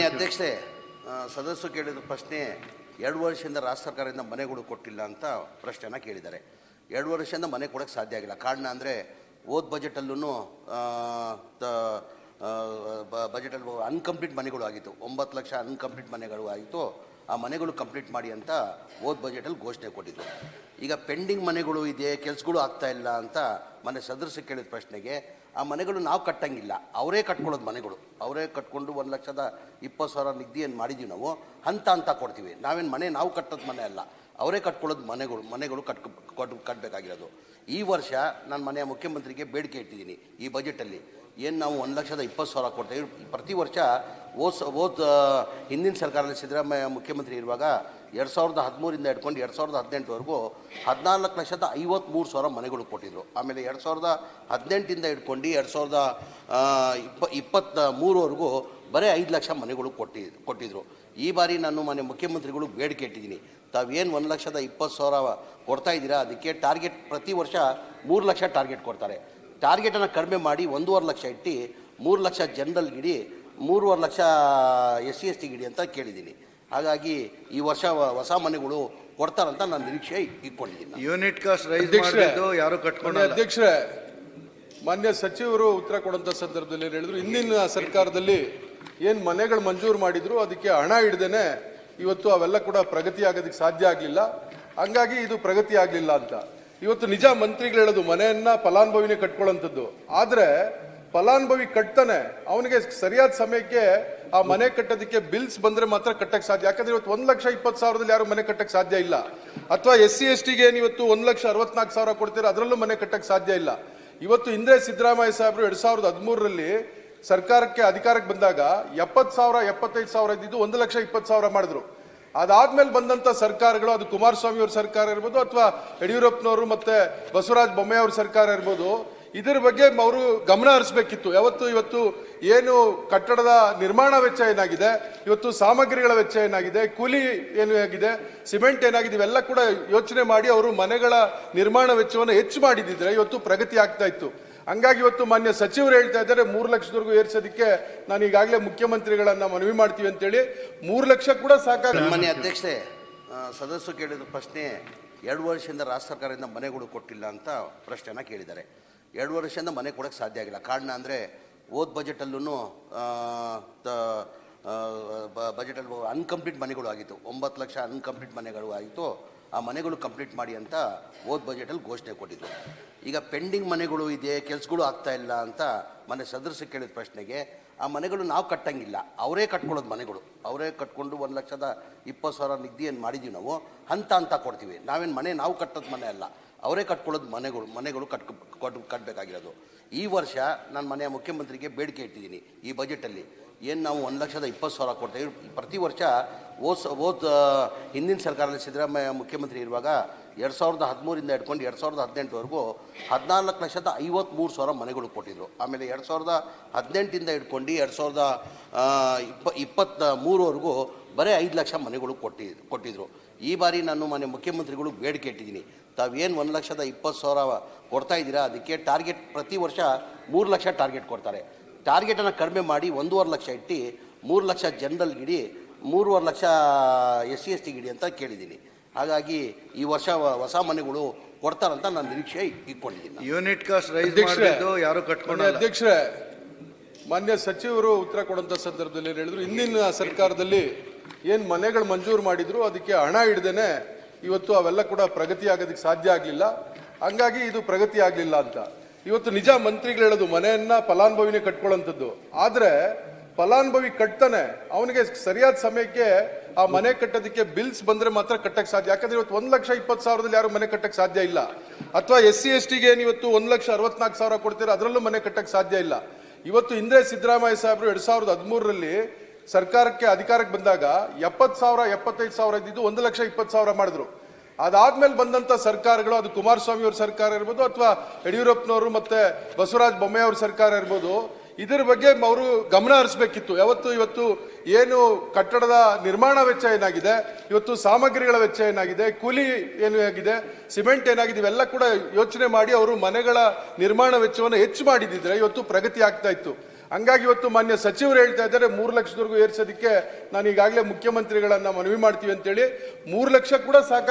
ಅಧ್ಯಕ್ಷರೇ, ಸದಸ್ಯರು ಕೇಳಿದ ಪ್ರಶ್ನೆ 2 ವರ್ಷದಿಂದ ರಾಜ್ಯ ಸರ್ಕಾರದಿಂದ ಮನೆಗಳು ಕೊಟ್ಟಿಲ್ಲ ಅಂತ ಪ್ರಶ್ನೆನ ಕೇಳಿದ್ದಾರೆ. 2 ವರ್ಷದಿಂದ ಮನೆ ಕೊಡೋಕ್ಕೆ ಸಾಧ್ಯ ಆಗಿಲ್ಲ. ಕಾರಣ ಅಂದರೆ ಹೋದ ಬಜೆಟಲ್ಲೂ ಬಜೆಟಲ್ಲಿ ಅನ್ಕಂಪ್ಲೀಟ್ ಮನೆಗಳು ಆಗಿತ್ತು. 9 ಲಕ್ಷ ಅನ್ಕಂಪ್ಲೀಟ್ ಮನೆಗಳು ಆಗಿತ್ತು. ಆ ಮನೆಗಳು ಕಂಪ್ಲೀಟ್ ಮಾಡಿ ಅಂತ ಹೋದ ಬಜೆಟಲ್ಲಿ ಘೋಷಣೆ ಕೊಟ್ಟಿದ್ರು. ಈಗ ಪೆಂಡಿಂಗ್ ಮನೆಗಳು ಇದೆ, ಕೆಲಸಗಳು ಆಗ್ತಾ ಇಲ್ಲ ಅಂತ ಮನೆ ಸದಸ್ಯರು ಕೇಳಿದ ಪ್ರಶ್ನೆಗೆ ಆ ಮನೆಗಳು ನಾವು ಕಟ್ಟಂಗಿಲ್ಲ, ಅವರೇ ಕಟ್ಕೊಳ್ಳೋದು ಮನೆಗಳು. ಅವರೇ ಕಟ್ಕೊಂಡು 1,20,000 ನಿಗದಿ ಏನು ಮಾಡಿದ್ದೀವಿ ನಾವು ಹಂತ ಕೊಡ್ತೀವಿ. ನಾವೇನು ಮನೆ ನಾವು ಕಟ್ಟೋದು ಮನೆ ಅಲ್ಲ, ಅವರೇ ಕಟ್ಕೊಳ್ಳೋದು ಮನೆಗಳು ಕಟ್ಟಬೇಕಾಗಿರೋದು. ಈ ವರ್ಷ ನಾನು ಮನೆಯ ಮುಖ್ಯಮಂತ್ರಿಗೆ ಬೇಡಿಕೆ ಇಟ್ಟಿದ್ದೀನಿ. ಈ ಬಜೆಟಲ್ಲಿ ಏನು ನಾವು 1,20,000 ಕೊಡ್ತೇವೆ. ಪ್ರತಿ ವರ್ಷ ಹಿಂದಿನ ಸರ್ಕಾರದಲ್ಲಿ ಸಿದ್ದರಾಮಯ್ಯ ಮುಖ್ಯಮಂತ್ರಿ ಇರುವಾಗ 2013 ಹಿಡ್ಕೊಂಡು 2018ವರೆಗೂ 14,53,000 ಮನೆಗಳು ಕೊಟ್ಟಿದ್ದರು. ಆಮೇಲೆ 2018 ಹಿಡ್ಕೊಂಡು 2023ವರೆಗೂ ಬರೀ 5 ಲಕ್ಷ ಮನೆಗಳು ಕೊಟ್ಟಿದ್ದರು. ಈ ಬಾರಿ ನಾನು ಮನೆ ಮುಖ್ಯಮಂತ್ರಿಗಳು ಬೇಡಿಕೆ ಇಟ್ಟಿದ್ದೀನಿ. ತಾವೇನು 1,20,000 ಕೊಡ್ತಾ ಇದ್ದೀರಾ, ಅದಕ್ಕೆ ಟಾರ್ಗೆಟ್ ಪ್ರತಿ ವರ್ಷ 3 ಲಕ್ಷ ಟಾರ್ಗೆಟ್ ಕೊಡ್ತಾರೆ. ಟಾರ್ಗೆಟನ್ನು ಕಡಿಮೆ ಮಾಡಿ 1.5 ಲಕ್ಷ ಇಟ್ಟು 3 ಲಕ್ಷ ಜನರಲ್ಗಿಡಿ, 3.5 ಲಕ್ಷ SC ST ಗಿಡಿ ಅಂತ ಕೇಳಿದ್ದೀನಿ. ಹಾಗಾಗಿ ಈ ವರ್ಷ ಹೊಸ ಮನೆಗಳು ಕೊಡ್ತಾರಂತ ನಾನು ನಿರೀಕ್ಷೆ ಇಟ್ಕೊಂಡಿದ್ದೀನಿ. ಯೂನಿಟ್ ಕಾಸ್ಟ್ ರೈಸ್ ಮಾಡಿದ್ದು ಯಾರು ಕಟ್ಕೊಂಡು. ಅಧ್ಯಕ್ಷರೇ, ಮಾನ್ಯ ಸಚಿವರು ಉತ್ತರ ಕೊಡುವಂಥ ಸಂದರ್ಭದಲ್ಲಿ ಏನು ಹೇಳಿದ್ರು, ಹಿಂದಿನ ಸರ್ಕಾರದಲ್ಲಿ ಏನು ಮನೆಗಳು ಮಂಜೂರು ಮಾಡಿದ್ರು ಅದಕ್ಕೆ ಹಣ ಹಿಡ್ದೇನೆ ಇವತ್ತು ಅವೆಲ್ಲ ಕೂಡ ಪ್ರಗತಿ ಆಗೋದಕ್ಕೆ ಸಾಧ್ಯ ಆಗಲಿಲ್ಲ. ಹಂಗಾಗಿ ಇದು ಪ್ರಗತಿ ಆಗಲಿಲ್ಲ ಅಂತ ಇವತ್ತು ನಿಜ ಮಂತ್ರಿಗಳು ಹೇಳೋದು ಮನೆಯನ್ನ ಫಲಾನುಭವಿನೇ ಕಟ್ಕೊಳ್ಳೋಂಥದ್ದು. ಆದರೆ ಫಲಾನುಭವಿ ಕಟ್ತಾನೆ, ಅವನಿಗೆ ಸರಿಯಾದ ಸಮಯಕ್ಕೆ ಆ ಮನೆ ಕಟ್ಟೋದಕ್ಕೆ ಬಿಲ್ಸ್ ಬಂದ್ರೆ ಮಾತ್ರ ಕಟ್ಟಕ್ಕೆ ಸಾಧ್ಯ. ಯಾಕಂದ್ರೆ ಇವತ್ತು 1,20,000 ಯಾರು ಮನೆ ಕಟ್ಟಕ್ಕೆ ಸಾಧ್ಯ ಇಲ್ಲ. ಅಥವಾ SC ST ಗೆ ಇವತ್ತು 1,64,000 ಕೊಡ್ತೀರಾ, ಅದರಲ್ಲೂ ಮನೆ ಕಟ್ಟಕ್ಕೆ ಸಾಧ್ಯ ಇಲ್ಲ. ಇವತ್ತು ಹಿಂದೆ ಸಿದ್ದರಾಮಯ್ಯ ಸಾಹೇಬರು 2013ರಲ್ಲಿ ಸರ್ಕಾರಕ್ಕೆ ಅಧಿಕಾರಕ್ಕೆ ಬಂದಾಗ 70,000 75,000 ಇದ್ದಿದ್ದು 1,20,000 ಮಾಡಿದ್ರು. ಅದಾದ್ಮೇಲೆ ಬಂದಂತ ಸರ್ಕಾರಗಳು, ಅದು ಕುಮಾರಸ್ವಾಮಿ ಅವ್ರ ಸರ್ಕಾರ ಇರ್ಬೋದು ಅಥವಾ ಯಡಿಯೂರಪ್ಪನವರು ಮತ್ತೆ ಬಸವರಾಜ ಬೊಮ್ಮಾಯಿ ಅವ್ರ ಸರ್ಕಾರ ಇರ್ಬೋದು, ಇದರ ಬಗ್ಗೆ ಅವರು ಗಮನ ಹರಿಸಬೇಕಿತ್ತು. ಇವತ್ತು ಏನು ಕಟ್ಟಡದ ನಿರ್ಮಾಣ ವೆಚ್ಚ ಏನಾಗಿದೆ, ಇವತ್ತು ಸಾಮಗ್ರಿಗಳ ವೆಚ್ಚ ಏನಾಗಿದೆ, ಕೂಲಿ ಏನಾಗಿದೆ, ಸಿಮೆಂಟ್ ಏನಾಗಿದೆ, ಇವೆಲ್ಲ ಕೂಡ ಯೋಚನೆ ಮಾಡಿ ಅವರು ಮನೆಗಳ ನಿರ್ಮಾಣ ವೆಚ್ಚವನ್ನು ಹೆಚ್ಚು ಮಾಡಿದ್ರೆ ಇವತ್ತು ಪ್ರಗತಿ ಆಗ್ತಾ ಇತ್ತು. ಹಂಗಾಗಿ ಇವತ್ತು ಮಾನ್ಯ ಸಚಿವರು ಹೇಳ್ತಾ ಇದ್ದಾರೆ 3 ಲಕ್ಷದವರೆಗೂ ಏರ್ಸೋದಕ್ಕೆ ನಾನು ಈಗಾಗಲೇ ಮುಖ್ಯಮಂತ್ರಿಗಳನ್ನ ಮನವಿ ಮಾಡ್ತೀವಿ ಅಂತೇಳಿ. 3 ಲಕ್ಷ ಕೂಡ ಸಾಕಾಗ. ಮಾನ್ಯ ಅಧ್ಯಕ್ಷರೇ, ಸದಸ್ಯರು ಕೇಳಿದ ಪ್ರಶ್ನೆ 2 ವರ್ಷದಿಂದ ರಾಜ್ಯ ಸರ್ಕಾರದಿಂದ ಮನೆಗಳು ಕೊಟ್ಟಿಲ್ಲ ಅಂತ ಪ್ರಶ್ನೆನ ಕೇಳಿದ್ದಾರೆ. 2 ವರ್ಷದಿಂದ ಮನೆ ಕೊಡೋಕ್ಕೆ ಸಾಧ್ಯ ಆಗಿಲ್ಲ. ಕಾರಣ ಅಂದರೆ ಹೋದ ಬಜೆಟಲ್ಲೂ ಬಜೆಟಲ್ಲಿ ಅನ್ಕಂಪ್ಲೀಟ್ ಮನೆಗಳು ಆಗಿತ್ತು. 9 ಲಕ್ಷ ಅನ್ಕಂಪ್ಲೀಟ್ ಮನೆಗಳು ಆಗಿತ್ತು. ಆ ಮನೆಗಳು ಕಂಪ್ಲೀಟ್ ಮಾಡಿ ಅಂತ ಹೋದ ಬಜೆಟಲ್ಲಿ ಘೋಷಣೆ ಕೊಟ್ಟಿದ್ದು. ಈಗ ಪೆಂಡಿಂಗ್ ಮನೆಗಳು ಇದೆ, ಕೆಲಸಗಳು ಆಗ್ತಾ ಇಲ್ಲ ಅಂತ ಮನೆ ಸದಸ್ಯರು ಕೇಳಿದ ಪ್ರಶ್ನೆಗೆ ಆ ಮನೆಗಳು ನಾವು ಕಟ್ಟಂಗಿಲ್ಲ, ಅವರೇ ಕಟ್ಕೊಳ್ಳೋದು ಮನೆಗಳು. ಅವರೇ ಕಟ್ಕೊಂಡು 1,20,000 ನಿಗದಿ ಏನು ಮಾಡಿದ್ದೀವಿ ನಾವು ಹಂತ ಕೊಡ್ತೀವಿ. ನಾವೇನು ಮನೆ ನಾವು ಕಟ್ಟೋದು ಮನೆ ಅಲ್ಲ, ಅವರೇ ಕಟ್ಕೊಳ್ಳೋದು ಮನೆಗಳು ಕಟ್ಟಬೇಕಾಗಿರೋದು. ಈ ವರ್ಷ ನಾನು ಮನೆಯ ಮುಖ್ಯಮಂತ್ರಿಗೆ ಬೇಡಿಕೆ ಇಟ್ಟಿದ್ದೀನಿ. ಈ ಬಜೆಟಲ್ಲಿ ಏನು ನಾವು 1,20,000 ಕೊಡ್ತೇವೆ. ಪ್ರತಿ ವರ್ಷ ಹಿಂದಿನ ಸರ್ಕಾರದಲ್ಲಿ ಸಿದ್ದರಾಮಯ್ಯ ಮುಖ್ಯಮಂತ್ರಿ ಇರುವಾಗ 2013 ಹಿಡ್ಕೊಂಡು 2018ವರೆಗೂ 14,53,000 ಮನೆಗಳು ಕೊಟ್ಟಿದ್ದರು. ಆಮೇಲೆ 2018 ಹಿಡ್ಕೊಂಡು 2023ವರೆಗೂ ಬರೀ 5 ಲಕ್ಷ ಮನೆಗಳು ಕೊಟ್ಟಿದ್ದರು. ಈ ಬಾರಿ ನಾನು ಮನೆ ಮುಖ್ಯಮಂತ್ರಿಗಳು ಬೇಡಿಕೆ ಇಟ್ಟಿದ್ದೀನಿ. ತಾವೇನು 1,20,000 ಕೊಡ್ತಾ ಇದ್ದೀರಾ, ಅದಕ್ಕೆ ಟಾರ್ಗೆಟ್ ಪ್ರತಿ ವರ್ಷ 3 ಲಕ್ಷ ಟಾರ್ಗೆಟ್ ಕೊಡ್ತಾರೆ. ಟಾರ್ಗೆಟನ್ನು ಕಡಿಮೆ ಮಾಡಿ 1.5 ಲಕ್ಷ ಇಟ್ಟು 3 ಲಕ್ಷ ಜನರಲ್ಗಿಡಿ, 3.5 ಲಕ್ಷ SC ST ಗಿಡಿ ಅಂತ ಕೇಳಿದ್ದೀನಿ. ಹಾಗಾಗಿ ಈ ವರ್ಷ ಹೊಸ ಮನೆಗಳು ಕೊಡ್ತಾರಂತ ನಾನು ನಿರೀಕ್ಷೆ ಇಟ್ಕೊಂಡಿದ್ದೀನಿ. ಯೂನಿಟ್ ಕಾಸ್ಟ್ ರೈಸ್ ಮಾಡಿದ್ದು ಯಾರು ಕಟ್ಕೊಂಡು. ಅಧ್ಯಕ್ಷರೇ, ಮಾನ್ಯ ಸಚಿವರು ಉತ್ತರ ಕೊಡುವಂಥ ಸಂದರ್ಭದಲ್ಲಿ ಏನು ಹೇಳಿದ್ರು, ಹಿಂದಿನ ಸರ್ಕಾರದಲ್ಲಿ ಏನು ಮನೆಗಳು ಮಂಜೂರು ಮಾಡಿದ್ರು ಅದಕ್ಕೆ ಹಣ ಹಿಡ್ದೇನೆ ಇವತ್ತು ಅವೆಲ್ಲ ಕೂಡ ಪ್ರಗತಿ ಆಗೋದಕ್ಕೆ ಸಾಧ್ಯ ಆಗಲಿಲ್ಲ. ಹಂಗಾಗಿ ಇದು ಪ್ರಗತಿ ಆಗಲಿಲ್ಲ ಅಂತ ಇವತ್ತು ನಿಜ ಮಂತ್ರಿಗಳು ಹೇಳೋದು ಮನೆಯನ್ನ ಫಲಾನುಭವಿನೇ ಕಟ್ಕೊಳ್ಳೋಂಥದ್ದು. ಆದರೆ ಫಲಾನುಭವಿ ಕಟ್ತಾನೆ, ಅವನಿಗೆ ಸರಿಯಾದ ಸಮಯಕ್ಕೆ ಆ ಮನೆ ಕಟ್ಟೋದಕ್ಕೆ ಬಿಲ್ಸ್ ಬಂದ್ರೆ ಮಾತ್ರ ಕಟ್ಟಕ್ಕೆ ಸಾಧ್ಯ. ಯಾಕಂದ್ರೆ ಇವತ್ತು 1,20,000 ಯಾರು ಮನೆ ಕಟ್ಟಕ್ಕೆ ಸಾಧ್ಯ ಇಲ್ಲ. ಅಥವಾ SC ST ಗೆ ಇವತ್ತು 1,64,000 ಕೊಡ್ತೀರಾ, ಅದರಲ್ಲೂ ಮನೆ ಕಟ್ಟಕ್ಕೆ ಸಾಧ್ಯ ಇಲ್ಲ. ಇವತ್ತು ಹಿಂದೆ ಸಿದ್ದರಾಮಯ್ಯ ಸಾಹೇಬರು 2013ರಲ್ಲಿ ಸರ್ಕಾರಕ್ಕೆ ಅಧಿಕಾರಕ್ಕೆ ಬಂದಾಗ 70,000 75,000 ಇದ್ದಿದ್ದು 1,20,000 ಮಾಡಿದ್ರು. ಅದಾದ್ಮೇಲೆ ಬಂದಂತ ಸರ್ಕಾರಗಳು, ಅದು ಕುಮಾರಸ್ವಾಮಿ ಅವ್ರ ಸರ್ಕಾರ ಇರ್ಬೋದು ಅಥವಾ ಯಡಿಯೂರಪ್ಪನವರು ಮತ್ತೆ ಬಸವರಾಜ ಬೊಮ್ಮಾಯಿ ಅವ್ರ ಸರ್ಕಾರ ಇರ್ಬೋದು, ಇದರ ಬಗ್ಗೆ ಅವರು ಗಮನ ಹರಿಸಬೇಕಿತ್ತು. ಇವತ್ತು ಏನು ಕಟ್ಟಡದ ನಿರ್ಮಾಣ ವೆಚ್ಚ ಏನಾಗಿದೆ, ಇವತ್ತು ಸಾಮಗ್ರಿಗಳ ವೆಚ್ಚ ಏನಾಗಿದೆ, ಕೂಲಿ ಏನಾಗಿದೆ, ಸಿಮೆಂಟ್ ಏನಾಗಿದೆ, ಇವೆಲ್ಲ ಕೂಡ ಯೋಚನೆ ಮಾಡಿ ಅವರು ಮನೆಗಳ ನಿರ್ಮಾಣ ವೆಚ್ಚವನ್ನು ಹೆಚ್ಚು ಮಾಡಿದ್ರೆ ಇವತ್ತು ಪ್ರಗತಿ ಆಗ್ತಾ ಇತ್ತು. ಹಂಗಾಗಿ ಇವತ್ತು ಮಾನ್ಯ ಸಚಿವರು ಹೇಳ್ತಾ ಇದ್ದಾರೆ 3 ಲಕ್ಷದವರೆಗೂ ಏರ್ಸೋದಕ್ಕೆ ನಾನು ಈಗಾಗಲೇ ಮುಖ್ಯಮಂತ್ರಿಗಳನ್ನ ಮನವಿ ಮಾಡ್ತೀವಿ ಅಂತೇಳಿ. 3 ಲಕ್ಷ ಕೂಡ ಸಾಕಾಗ